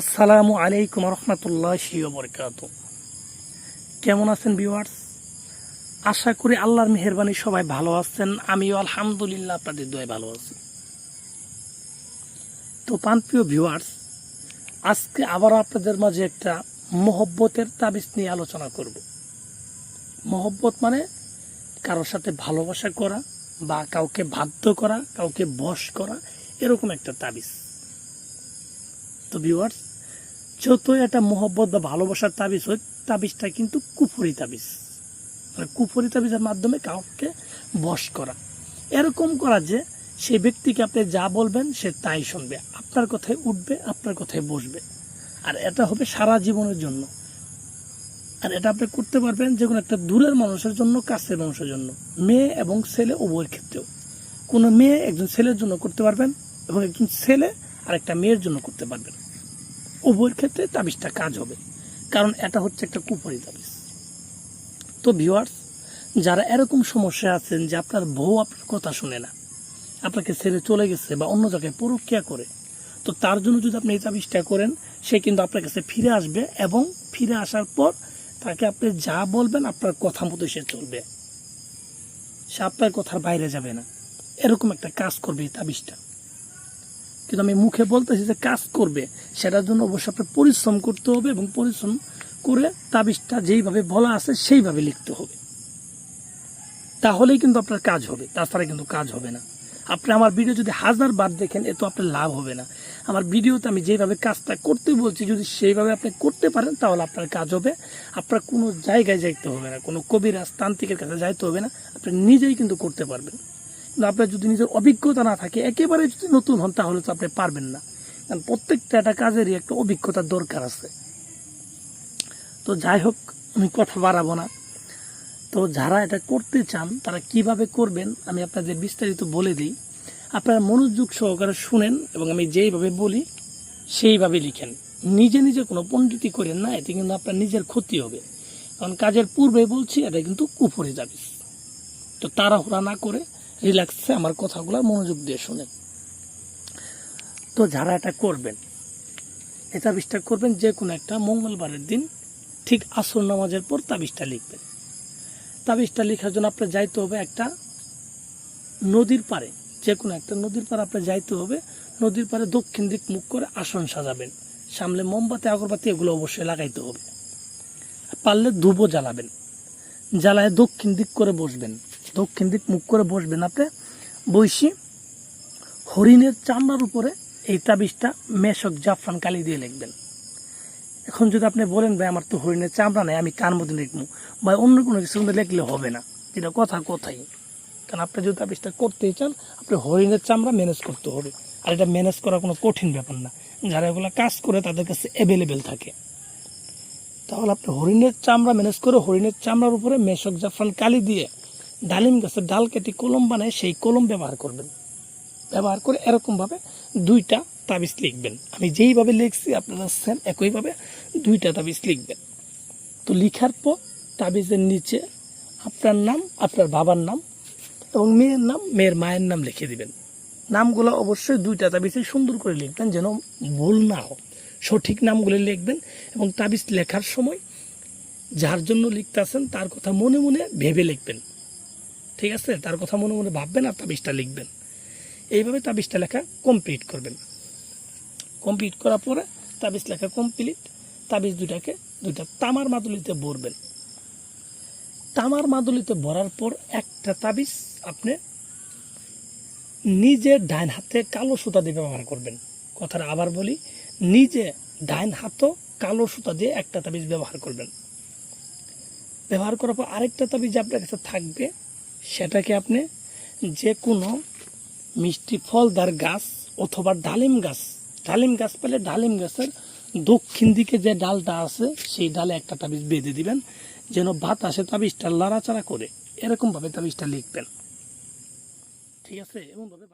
আসসালামু আলাইকুম রহমতুল্লাহি ওয়া বারাকাতুহু। কেমন আছেন ভিউয়ার্স? আশা করি আল্লাহর মেহেরবানি সবাই ভালো আছেন। আমিও আলহামদুলিল্লাহ আপনাদের দোয়ায় ভালো আছি। তো প্রিয় ভিউয়ার্স, আজকে আবারও আপনাদের মাঝে একটা মহব্বতের তাবিজ নিয়ে আলোচনা করব। মহব্বত মানে কারোর সাথে ভালোবাসা করা বা কাউকে বাধ্য করা, কাউকে বশ করা, এরকম একটা তাবিজ। তো ভিউয়ার্স, যত এটা মহব্বত বা ভালোবাসার তাবিজ হয়, তাবিজটা কিন্তু কুফরি তাবিজ। মানে কুফরি তাবিজের মাধ্যমে কাউকে বশ করা, এরকম করা যে সেই ব্যক্তিকে আপনি যা বলবেন সে তাই শুনবে, আপনার কথায় উঠবে, আপনার কথায় বসবে। আর এটা হবে সারা জীবনের জন্য। আর এটা আপনি করতে পারবেন যে কোনো একটা দূরের মানুষের জন্য, কাছের মানুষের জন্য, মেয়ে এবং ছেলে উভয়ের ক্ষেত্রেও। কোনো মেয়ে একজন ছেলের জন্য করতে পারবেন এবং একজন ছেলে আর একটা মেয়ের জন্য করতে পারবেন। উভয়ের ক্ষেত্রে তাবিজটা কাজ হবে, কারণ এটা হচ্ছে একটা কুফরি তাবিজ। তো ভিউয়ার্স, যারা এরকম সমস্যা আছেন যে আপনার বউ আপনার কথা শুনে না, আপনাকে ছেড়ে চলে গেছে বা অন্য জায়গায় পরক্রিয়া করে, তো তার জন্য যদি আপনি এই তাবিজটা করেন, সে কিন্তু আপনার কাছে ফিরে আসবে এবং ফিরে আসার পর তাকে আপনি যা বলবেন আপনার কথা মতো সে চলবে, সে আপনার কথার বাইরে যাবে না। এরকম একটা কাজ করবে এই তাবিজটা। কিন্তু আমি মুখে বলতেছি যে কাজ করবে, সেটার জন্য অবশ্যই আপনার পরিশ্রম করতে হবে এবং পরিশ্রম করে তাবিজটা যেইভাবে বলা আছে সেইভাবে লিখতে হবে, তাহলেই কিন্তু আপনার কাজ হবে। তাছাড়া কিন্তু কাজ হবে না। আপনি আমার ভিডিও যদি 1000 বার দেখেন, এ তো আপনার লাভ হবে না। আমার ভিডিওতে আমি যেভাবে কাজটা করতে বলছি, যদি সেইভাবে আপনি করতে পারেন তাহলে আপনার কাজ হবে। আপনার কোনো জায়গায় যাইতে হবে না, কোনো কবিরাজ তান্ত্রিকের কাছে যাইতে হবে না, আপনি নিজেই কিন্তু করতে পারবেন। কিন্তু আপনার যদি নিজের অভিজ্ঞতা না থাকে, একেবারে যদি নতুন হন, তাহলে তো আপনি পারবেন না। কারণ প্রত্যেকটা একটা কাজেরই একটা অভিজ্ঞতার দরকার আছে। তো যাই হোক, আমি কথা বাড়াবো না। তো যারা এটা করতে চান তারা কিভাবে করবেন আমি আপনাদের বিস্তারিত বলে দিই। আপনারা মনোযোগ সহকারে শুনেন এবং আমি যেইভাবে বলি সেইভাবে লিখেন। নিজে নিজে কোনো পণ্ডিতি করেন না, এতে কিন্তু আপনার নিজের ক্ষতি হবে। কারণ কাজের পূর্বে বলছি, এটা কিন্তু কুফরি তাবিজ। তো তাড়াহুড়া না করে রিল্যাক্সে আমার কথাগুলো মনোযোগ দিয়ে শুনেন। তো যারা এটা করবেন, এই তাবিজটা করবেন যে কোনো একটা মঙ্গলবারের দিন, ঠিক আসর নামাজের পর তাবিজটা লিখবেন। তাবিজটা লেখার জন্য আপনার যাইতে হবে একটা নদীর পাড়ে, যে কোনো একটা নদীর পাড়ে আপনার যাইতে হবে। নদীর পাড়ে দক্ষিণ দিক মুখ করে আসন সাজাবেন, সামনে মোমবাতি আগরবাতি এগুলো অবশ্যই লাগাইতে হবে। পারলে ধূপও জ্বালাবেন, জ্বালায় দক্ষিণ দিক করে বসবেন, দক্ষিণ দিক মুখ করে বসবেন। আপনি বসি হরিণের চামড়ার উপরে এই তাবিজটা মেশক জাফরান কালি দিয়ে লিখবেন। এখন যদি আপনি বলেন ভাই আমার তো হরিণের চামড়া নেই, আমি কার মধ্যে লিখবো, বা অন্য কোনো কিছু লিখলে হবে না, যেটা কথা কথাই। কারণ আপনি যদি তাবিজটা করতেই চান, আপনি হরিণের চামড়া ম্যানেজ করতে হবে। আর এটা ম্যানেজ করা কোনো কঠিন ব্যাপার না, যারা এগুলো কাজ করে তাদের কাছে অ্যাভেলেবেল থাকে। তাহলে আপনি হরিণের চামড়া ম্যানেজ করে হরিণের চামড়ার উপরে মেশক জাফরান কালি দিয়ে ডালিম গাছের ডাল কেটে কলম বানায় সেই কলম ব্যবহার করবেন। ব্যবহার করে এরকমভাবে 2টা তাবিজ লিখবেন। আমি যেইভাবে লিখছি আপনারা সেম একইভাবে 2টা তাবিজ লিখবেন। তো লিখার পর তাবিজের নিচে আপনার নাম, আপনার বাবার নাম এবং মেয়ের নাম, মেয়ের মায়ের নাম লিখে দিবেন। নামগুলো অবশ্যই 2টা তাবিজে সুন্দর করে লিখবেন, যেন ভুল না হয়। সঠিক নামগুলো লিখবেন এবং তাবিজ লেখার সময় যার জন্য লিখতেছেন তার কথা মনে মনে ভেবে লিখবেন। ঠিক আছে? তার কথা মনে মনে ভাববেন আর তাবিজটা লিখবেন। এইভাবে তাবিজটা লেখা কমপ্লিট করবেন। কমপ্লিট করার পরে তাবিজ লেখা কমপ্লিট। তাবিজ 2টা তামার মাদুলিতে ভরবেন। তামার মাদুলিতে ভরার পর একটা তাবিজ আপনি নিজে ডাইন হাতে কালো সুতা দিয়ে ব্যবহার করবেন। কথাটা আবার বলি, নিজে ডাইন হাতও কালো সুতা দিয়ে একটা তাবিজ ব্যবহার করবেন। ব্যবহার করার পর আরেকটা তাবিজ আপনার কাছে থাকবে, সেটাকে আপনি যে কোনো মিষ্টি ফলদার গাছ অথবা ডালিম গাছ পেলে ডালিম গাছের দক্ষিণ দিকে যে ডালটা আছে সেই ডালে একটা তাবিজ বেঁধে দিবেন, যেন বাতাসে তাবিজটা লড়াচড়া করে। এরকমভাবে তাবিজটা লিখবেন। ঠিক আছে? এমনভাবে